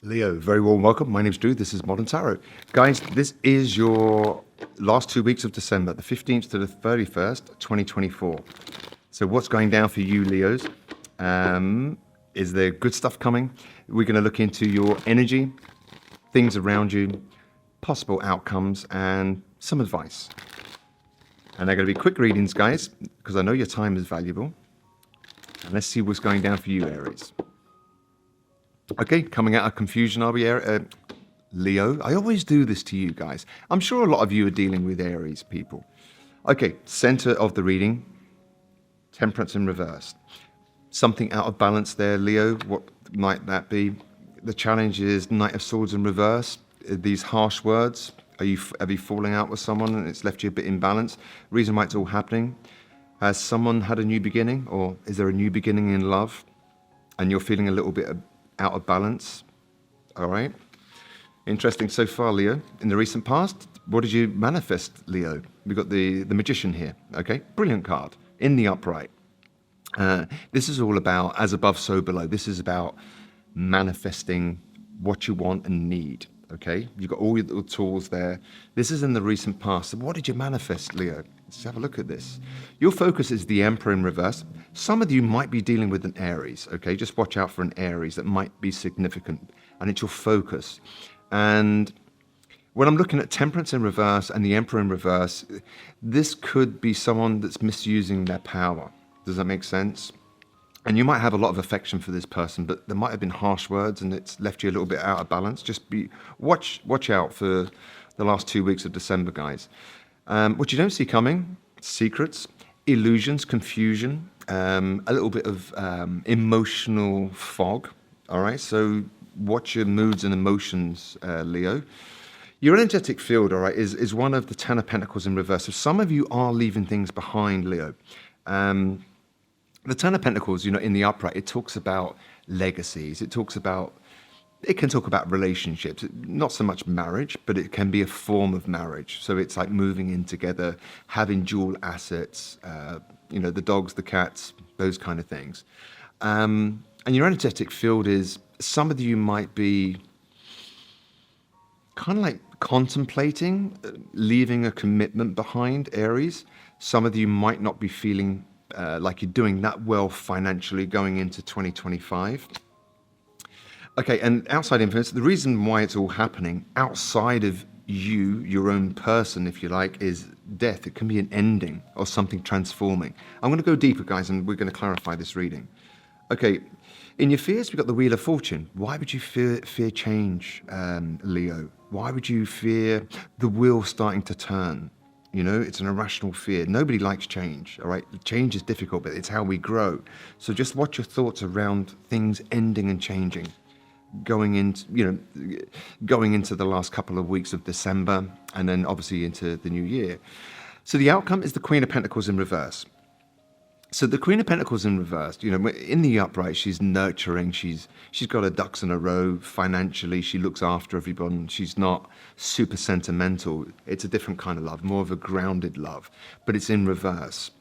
Leo, very warm welcome. My name's Drew. This is Modern Tarot. Guys, this is your last 2 weeks of December, the 15th to the 31st, 2024. So what's going down for you, Leos? Is there good stuff coming? We're going to look into your energy, things around you, possible outcomes, and some advice. And they're going to be quick readings, guys, because I know your time is valuable. And let's see what's going down for you, Aries. Okay, coming out of confusion, are we, Leo? I always do this to you guys. I'm sure a lot of you are dealing with Aries people. Okay, center of the reading, Temperance in reverse. Something out of balance there, Leo. What might that be? The challenge is Knight of Swords in reverse. These harsh words. Have you falling out with someone and it's left you a bit imbalanced? Reason why it's all happening. Has someone had a new beginning, or is there a new beginning in love and you're feeling a little bit out of balance? All right. Interesting so far, Leo. In the recent past, what did you manifest, Leo? We've got the Magician here. Okay. Brilliant card. In the upright. This is all about as above, so below. This is about manifesting what you want and need. Okay. You've got all your little tools there. This is in the recent past. So what did you manifest, Leo? Let's have a look at this. Your focus is the Emperor in reverse. Some of you might be dealing with an Aries, okay? Just watch out for an Aries that might be significant, and it's your focus. And when I'm looking at Temperance in reverse and the Emperor in reverse, this could be someone that's misusing their power. Does that make sense? And you might have a lot of affection for this person, but there might have been harsh words and it's left you a little bit out of balance. Just watch out for the last 2 weeks of December, guys. What you don't see coming, secrets, illusions, confusion, a little bit of emotional fog. All right, so watch your moods and emotions, Leo. Your energetic field, all right, is one of the Ten of Pentacles in reverse. So some of you are leaving things behind, Leo. The Ten of Pentacles, in the upright, it talks about legacies. It can talk about relationships, not so much marriage, but it can be a form of marriage. So it's like moving in together, having dual assets, the dogs, the cats, those kind of things. And your energetic field is, some of you might be kind of like contemplating leaving a commitment behind, Aries. Some of you might not be feeling like you're doing that well financially going into 2025. Okay, and outside influence, the reason why it's all happening outside of you, your own person, if you like, is death. It can be an ending or something transforming. I'm going to go deeper, guys, and we're going to clarify this reading. Okay, in your fears, we've got the Wheel of Fortune. Why would you fear change, Leo? Why would you fear the wheel starting to turn? It's an irrational fear. Nobody likes change, all right? Change is difficult, but it's how we grow. So just watch your thoughts around things ending and changing. Going into the last couple of weeks of December, and then obviously into the new year. So the outcome is the Queen of Pentacles in reverse. So the Queen of Pentacles in reverse, in the upright, she's nurturing. She's got her ducks in a row financially. She looks after everyone. She's not super sentimental. It's a different kind of love, more of a grounded love, but it's in reverse.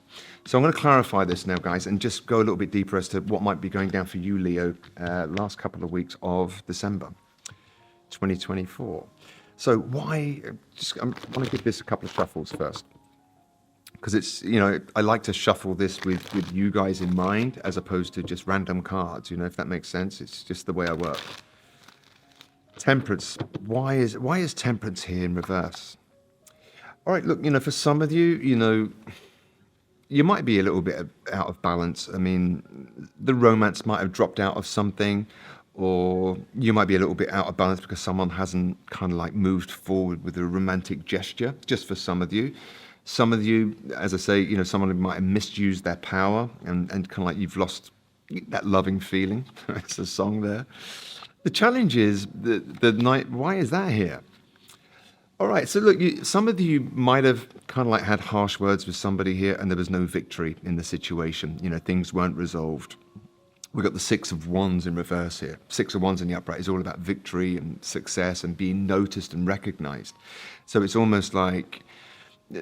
So I'm going to clarify this now, guys, and just go a little bit deeper as to what might be going down for you, Leo, last couple of weeks of December 2024. So I want to give this a couple of shuffles first, because it's, I like to shuffle this with you guys in mind as opposed to just random cards, if that makes sense. It's just the way I work. Temperance. Why is Temperance here in reverse? All right, look, for some of you, you might be a little bit out of balance. I mean, the romance might have dropped out of something, or you might be a little bit out of balance because someone hasn't kind of like moved forward with a romantic gesture, just for some of you. Some of you, as I say, someone might have misused their power and kind of like you've lost that loving feeling. It's a song there. The challenge is the night. Why is that here? All right, so look, some of you might have kind of like had harsh words with somebody here and there was no victory in the situation. Things weren't resolved. We've got the Six of Wands in reverse here. Six of Wands in the upright is all about victory and success and being noticed and recognized. So it's almost like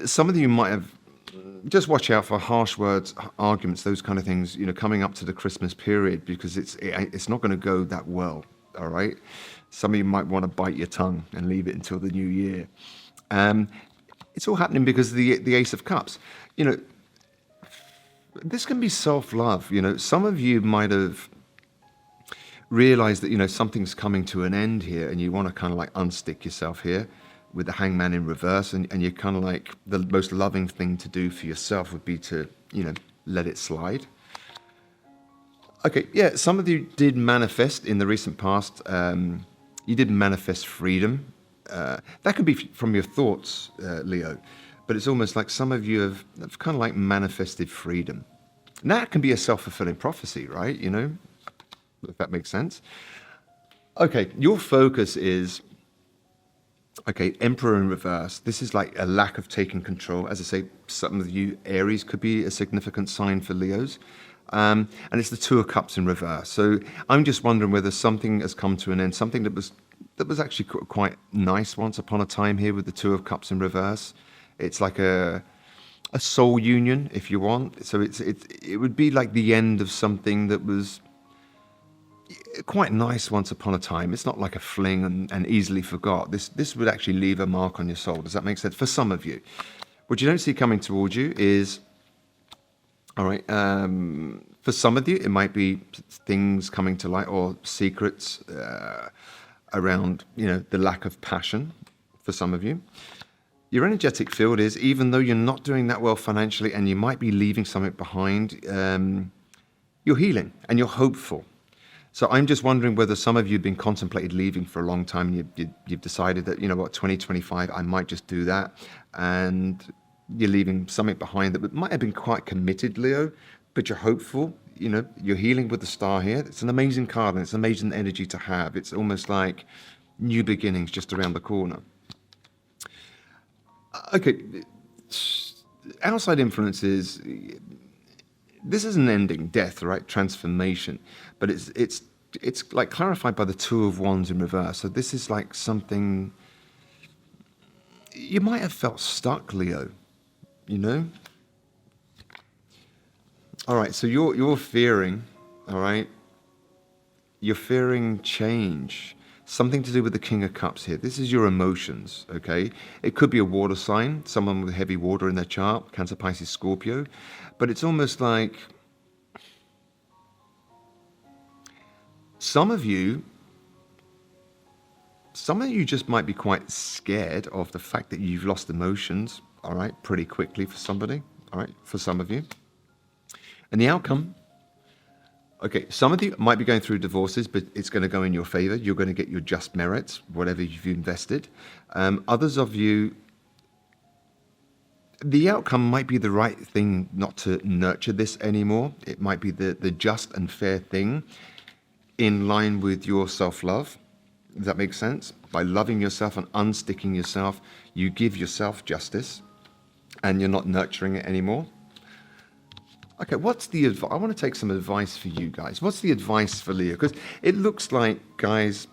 some of you might have, just watch out for harsh words, arguments, those kind of things, coming up to the Christmas period, because it's not going to go that well. All right. Some of you might want to bite your tongue and leave it until the new year. Um, it's all happening because of the Ace of Cups. You know, this can be self-love. You know, some of you might have realized that, you know, something's coming to an end here and you want to kind of like unstick yourself here with the Hangman in reverse, and you're kind of like, the most loving thing to do for yourself would be to, you know, let it slide. Okay, yeah, some of you did manifest in the recent past. You did manifest freedom. That could be from your thoughts, Leo, but it's almost like some of you have kind of like manifested freedom. And that can be a self-fulfilling prophecy, right? You know, if that makes sense. Okay, your focus is, okay, Emperor in reverse. This is like a lack of taking control. As I say, some of you Aries could be a significant sign for Leos. And it's the Two of Cups in reverse. So I'm just wondering whether something has come to an end, something that was actually quite nice once upon a time here with the Two of Cups in reverse. It's like a soul union, if you want. So it would be like the end of something that was quite nice once upon a time. It's not like a fling and easily forgot. This would actually leave a mark on your soul. Does that make sense? For some of you. What you don't see coming towards you is, all right, for some of you, it might be things coming to light or secrets around, you know, the lack of passion for some of you. Your energetic field is, even though you're not doing that well financially and you might be leaving something behind, you're healing and you're hopeful. So I'm just wondering whether some of you have been contemplated leaving for a long time and you've decided that, you know what, 2025, I might just do that. And you're leaving something behind that might have been quite committed, Leo, but you're hopeful. You know, you're healing with the star here. It's an amazing card and it's amazing energy to have. It's almost like new beginnings just around the corner. Okay, outside influences, this is an ending, death, right? Transformation, but it's like clarified by the Two of Wands in reverse. So this is like something you might have felt stuck, Leo. You know. All right, so you're fearing, all right. You're fearing change. Something to do with the King of Cups here. This is your emotions, okay? It could be a water sign, someone with heavy water in their chart, Cancer, Pisces, Scorpio. But it's almost like some of you just might be quite scared of the fact that you've lost emotions, all right, pretty quickly for somebody, all right, for some of you. And the outcome, okay, some of you might be going through divorces, but it's going to go in your favor. You're going to get your just merits, whatever you've invested. Others of you, the outcome might be the right thing not to nurture this anymore. It might be the just and fair thing in line with your self-love. Does that make sense? By loving yourself and unsticking yourself, you give yourself justice and you're not nurturing it anymore. Okay, what's the advice? I want to take some advice for you guys. What's the advice for Leo? Because it looks like, guys,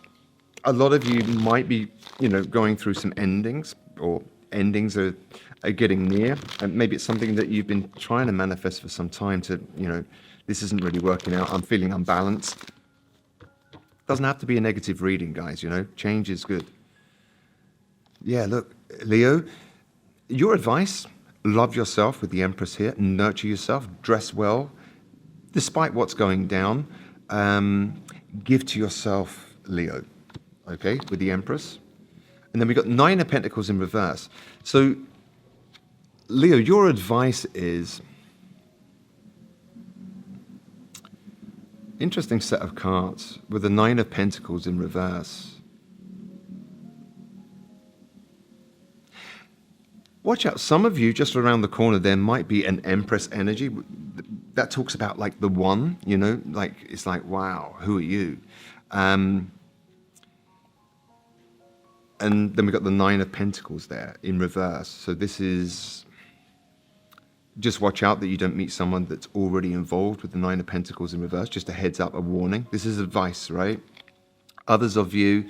a lot of you might be, you know, going through some endings, or endings are getting near. And maybe it's something that you've been trying to manifest for some time to, you know, this isn't really working out. I'm feeling unbalanced. Doesn't have to be a negative reading, guys, you know. Change is good. Yeah, look, Leo, your advice, love yourself with the Empress here, nurture yourself, dress well, despite what's going down. Give to yourself, Leo, okay, with the Empress. And then we've got Nine of Pentacles in reverse. So, Leo, your advice is, interesting set of cards with the Nine of Pentacles in reverse. Watch out, some of you just around the corner, there might be an Empress energy. That talks about like the one, you know, like it's like, wow, who are you? And then we've got the Nine of Pentacles there in reverse. So this is, just watch out that you don't meet someone that's already involved with the Nine of Pentacles in reverse. Just a heads up, a warning. This is advice, right? Others of you,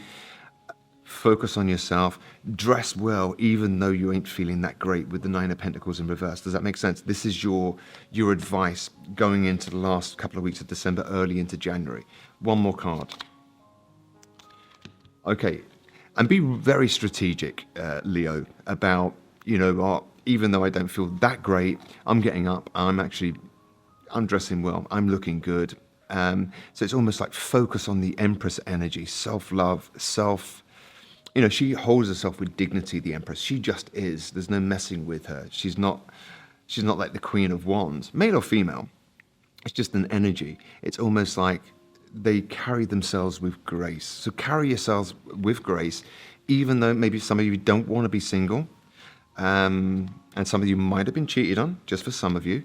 focus on yourself, dress well, even though you ain't feeling that great with the Nine of Pentacles in reverse. Does that make sense? This is your advice going into the last couple of weeks of December, early into January. One more card. Okay. And be very strategic, Leo, about, even though I don't feel that great, I'm getting up, I'm dressing well, I'm looking good. So it's almost like focus on the Empress energy, self-love, she holds herself with dignity, the Empress. She just is. There's no messing with her. She's not like the Queen of Wands, male or female. It's just an energy. It's almost like they carry themselves with grace. So carry yourselves with grace, even though maybe some of you don't want to be single, and some of you might have been cheated on, just for some of you.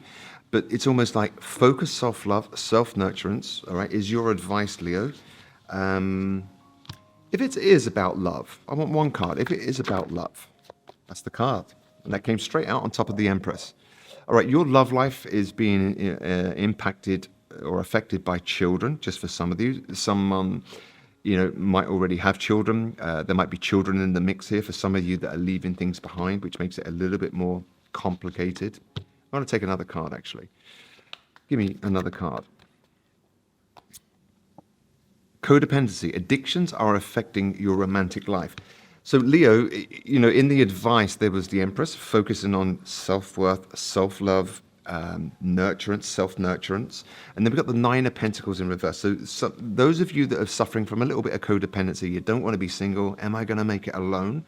But it's almost like focus, self-love, self-nurturance, all right, is your advice, Leo. If it is about love, I want one card. If it is about love, that's the card. And that came straight out on top of the Empress. All right, your love life is being impacted or affected by children, just for some of you. Some, might already have children. There might be children in the mix here for some of you that are leaving things behind, which makes it a little bit more complicated. I want to take another card, actually. Give me another card. Codependency. Addictions are affecting your romantic life. So Leo, in the advice, there was the Empress focusing on self-worth, self-love, nurturance, self-nurturance. And then we've got the Nine of Pentacles in reverse. So those of you that are suffering from a little bit of codependency, you don't want to be single. Am I going to make it alone?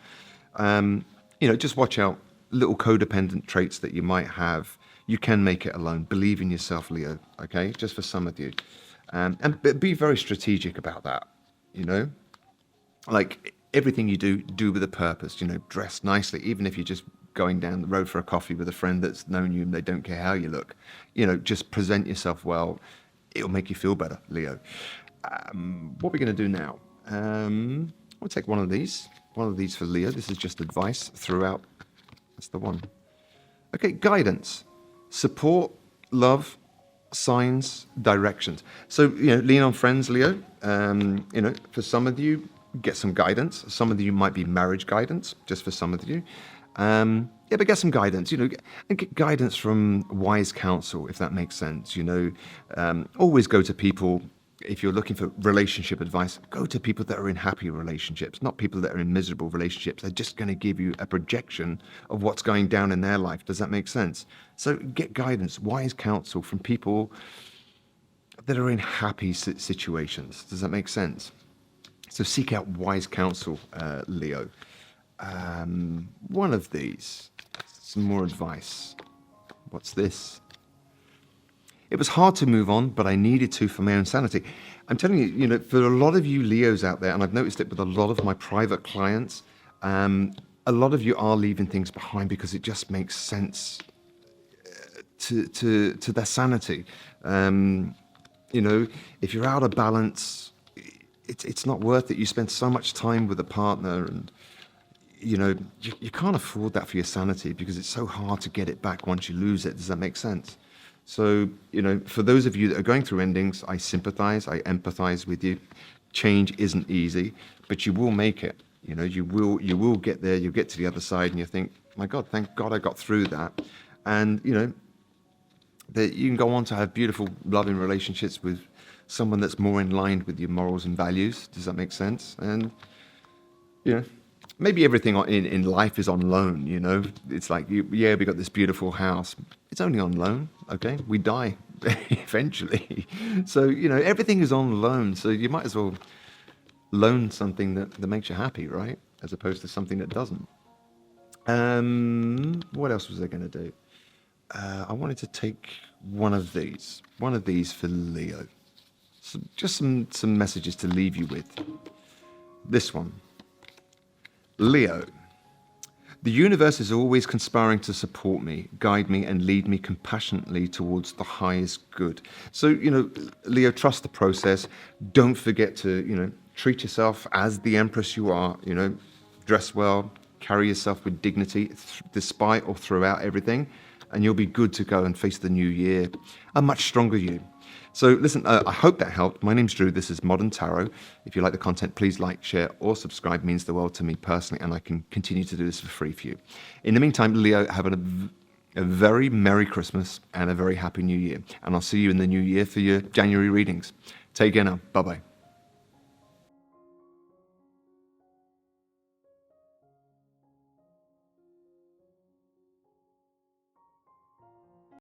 Just watch out. Little codependent traits that you might have. You can make it alone. Believe in yourself, Leo. Okay, just for some of you. And be very strategic about that, like everything you do with a purpose, dress nicely, even if you're just going down the road for a coffee with a friend that's known you and they don't care how you look, just present yourself well. It'll make you feel better, Leo. What we're going to do now, we'll take one of these for Leo. This is just advice throughout. That's the one. Okay, guidance, support, love, signs, directions. So, lean on friends, Leo. For some of you, get some guidance. Some of you might be marriage guidance, just for some of you. But get some guidance, and get guidance from wise counsel, if that makes sense. Always go to people. If you're looking for relationship advice, go to people that are in happy relationships, not people that are in miserable relationships. They're just going to give you a projection of what's going down in their life. Does that make sense? So get guidance, wise counsel from people that are in happy situations. Does that make sense? So seek out wise counsel, Leo. One of these, some more advice. What's this? It was hard to move on, but I needed to for my own sanity. I'm telling you, for a lot of you Leos out there, and I've noticed it with a lot of my private clients, a lot of you are leaving things behind because it just makes sense to their sanity. If you're out of balance, it's not worth it. You spend so much time with a partner and you can't afford that for your sanity because it's so hard to get it back once you lose it. Does that make sense? So, for those of you that are going through endings, I sympathize, I empathize with you. Change isn't easy, but you will make it. You will get there. You'll get to the other side and you think, my God, thank God I got through that. And, that you can go on to have beautiful, loving relationships with someone that's more in line with your morals and values. Does that make sense? And, maybe everything in life is on loan, It's like, we got this beautiful house. It's only on loan, okay? We die eventually. So, everything is on loan. So you might as well loan something that makes you happy, right? As opposed to something that doesn't. What else was I going to do? I wanted to take one of these for Leo. So just some messages to leave you with. This one. Leo, the universe is always conspiring to support me, guide me, and lead me compassionately towards the highest good. So, Leo, trust the process. Don't forget to, treat yourself as the Empress you are, dress well, carry yourself with dignity, despite or throughout everything, and you'll be good to go and face the new year, a much stronger you. So listen, I hope that helped. My name's Drew. This is Modern Tarot. If you like the content, please like, share, or subscribe. It means the world to me personally, and I can continue to do this for free for you. In the meantime, Leo, have a very Merry Christmas and a very Happy New Year. And I'll see you in the new year for your January readings. Take care now. Bye-bye.